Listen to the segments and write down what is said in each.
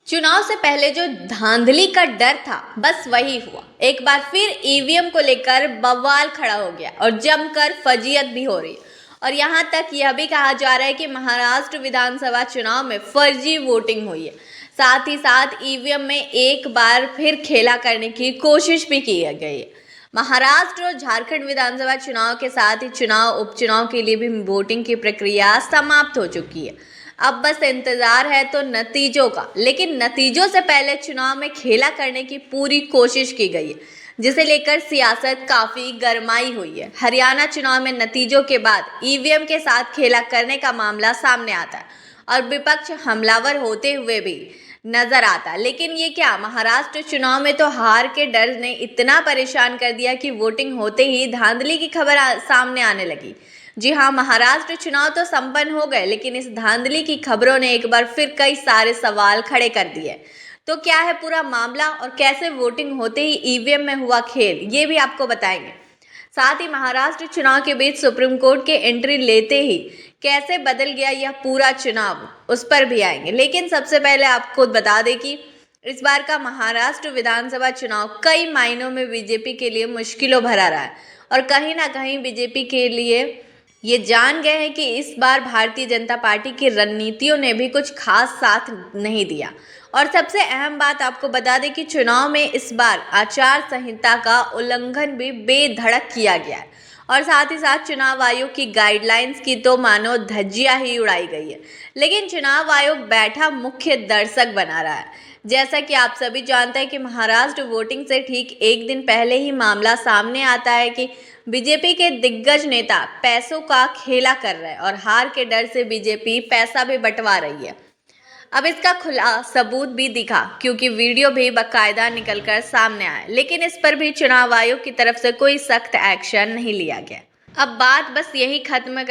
चुनाव से पहले जो धांधली का डर था बस वही हुआ। एक बार फिर ईवीएम को लेकर बवाल खड़ा हो गया और जमकर फजीयत भी हो रही। और यहां तक यह भी कहा जा रहा है कि महाराष्ट्र विधानसभा चुनाव में फर्जी वोटिंग हुई है। साथ ही साथ ईवीएम में एक बार फिर खेला करने की कोशिश भी की गई है। महाराष्ट्र और झारखंड विधानसभा चुनाव के साथ ही चुनाव उपचुनाव के लिए भी वोटिंग की प्रक्रिया समाप्त हो चुकी है। अब बस इंतजार है तो नतीजों का, लेकिन नतीजों से पहले चुनाव में खेला करने की पूरी कोशिश की गई है, जिसे लेकर सियासत काफी गरमाई हुई है। हरियाणा चुनाव में नतीजों के बाद ईवीएम के साथ खेला करने का मामला सामने आता है और विपक्ष हमलावर होते हुए भी नजर आता है। लेकिन ये क्या, महाराष्ट्र चुनाव में तो हार के डर ने इतना परेशान कर दिया कि वोटिंग होते ही धांधली की खबर सामने आने लगी। जी हाँ, महाराष्ट्र चुनाव तो संपन्न हो गए, लेकिन इस धांधली की खबरों ने एक बार फिर कई सारे सवाल खड़े कर दिए। तो क्या है पूरा मामला और कैसे वोटिंग होते ही ईवीएम में हुआ खेल, ये भी आपको बताएंगे। साथ ही महाराष्ट्र चुनाव के बीच सुप्रीम कोर्ट के एंट्री लेते ही कैसे बदल गया यह पूरा चुनाव, उस पर भी आएंगे। लेकिन सबसे पहले आपको बता दें कि इस बार का महाराष्ट्र विधानसभा चुनाव कई मायनों में बीजेपी के लिए मुश्किलों भरा रहा है और कहीं ना कहीं बीजेपी के लिए ये जान गए हैं कि इस बार भारतीय जनता पार्टी की रणनीतियों ने भी कुछ खास साथ नहीं दिया। और सबसे अहम बात आपको बता दें कि चुनाव में इस बार आचार संहिता का उल्लंघन भी बेधड़क किया गया है और साथ ही साथ चुनाव आयोग की गाइडलाइंस की तो मानो धज्जियां ही उड़ाई गई है। लेकिन चुनाव आयोग बैठा मुख्य दर्शक बना रहा है। जैसा कि आप सभी जानते हैं कि महाराष्ट्र वोटिंग से ठीक एक दिन पहले ही मामला सामने आता है कि बीजेपी के दिग्गज नेता पैसों का खेला कर रहे हैं और हार के डर से बीजेपी पैसा भी बंटवा रही है। अब इसका खुला सबूत भी दिखा, क्योंकि वीडियो भी बाकायदा निकलकर सामने आया, लेकिन इस पर भी चुनाव आयोग की तरफ से कोई सख्त एक्शन नहीं लिया गया। अब बात बस यही खत्म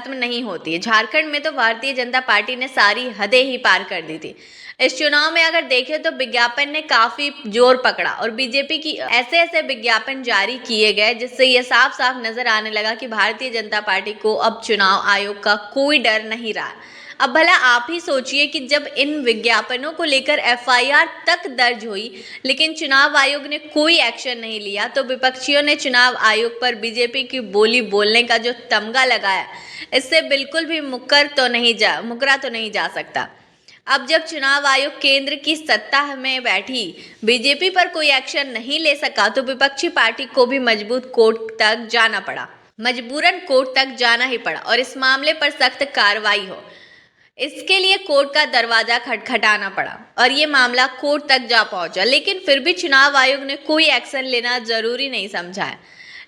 नहीं होती है। झारखंड में तो भारतीय जनता पार्टी ने सारी हदें ही पार कर दी थी। इस चुनाव में अगर देखें तो विज्ञापन ने काफी जोर पकड़ा और बीजेपी की ऐसे विज्ञापन जारी किए गए जिससे ये साफ साफ नजर आने लगा कि भारतीय जनता पार्टी को अब चुनाव आयोग का कोई डर नहीं रहा। अब भला आप ही सोचिए कि जब इन विज्ञापनों को लेकर एफआईआर तक दर्ज हुई लेकिन चुनाव आयोग ने कोई एक्शन नहीं लिया, तो विपक्षियों ने चुनाव आयोग पर बीजेपी की बोली बोलने का जो तमगा लगाया, इससे बिल्कुल भी मुकरा तो नहीं जा सकता। अब जब चुनाव आयोग केंद्र की सत्ता में बैठी बीजेपी पर कोई एक्शन नहीं ले सका, तो विपक्षी पार्टी को भी मजबूरन कोर्ट तक जाना ही पड़ा और इस मामले पर सख्त कार्रवाई हो, इसके लिए कोर्ट का दरवाजा खटखटाना पड़ा और ये मामला कोर्ट तक जा पहुंचा। लेकिन फिर भी चुनाव आयोग ने कोई एक्शन लेना जरूरी नहीं समझा है।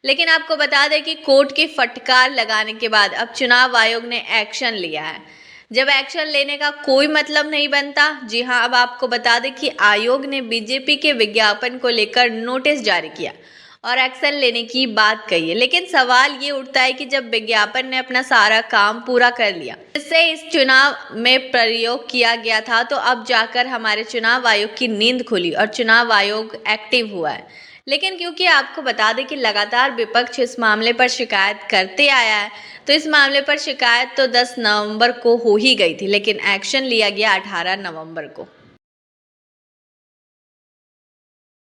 लेकिन आपको बता दें कि कोर्ट की फटकार लगाने के बाद अब चुनाव आयोग ने एक्शन लिया है। जब एक्शन लेने का कोई मतलब नहीं बनता, जी हाँ, अब आपको बता दें कि आयोग ने बीजेपी के विज्ञापन को लेकर नोटिस जारी किया और एक्शन लेने की बात कही है। लेकिन सवाल ये उठता है कि जब विज्ञापन ने अपना सारा काम पूरा कर लिया जिससे इस चुनाव में प्रयोग किया गया था, तो अब जाकर हमारे चुनाव आयोग की नींद खुली और चुनाव आयोग एक्टिव हुआ है। लेकिन क्योंकि आपको बता दें कि लगातार विपक्ष इस मामले पर शिकायत करते आया है, तो इस मामले पर शिकायत तो 10 नवंबर को हो ही गई थी, लेकिन एक्शन लिया गया 18 नवंबर को।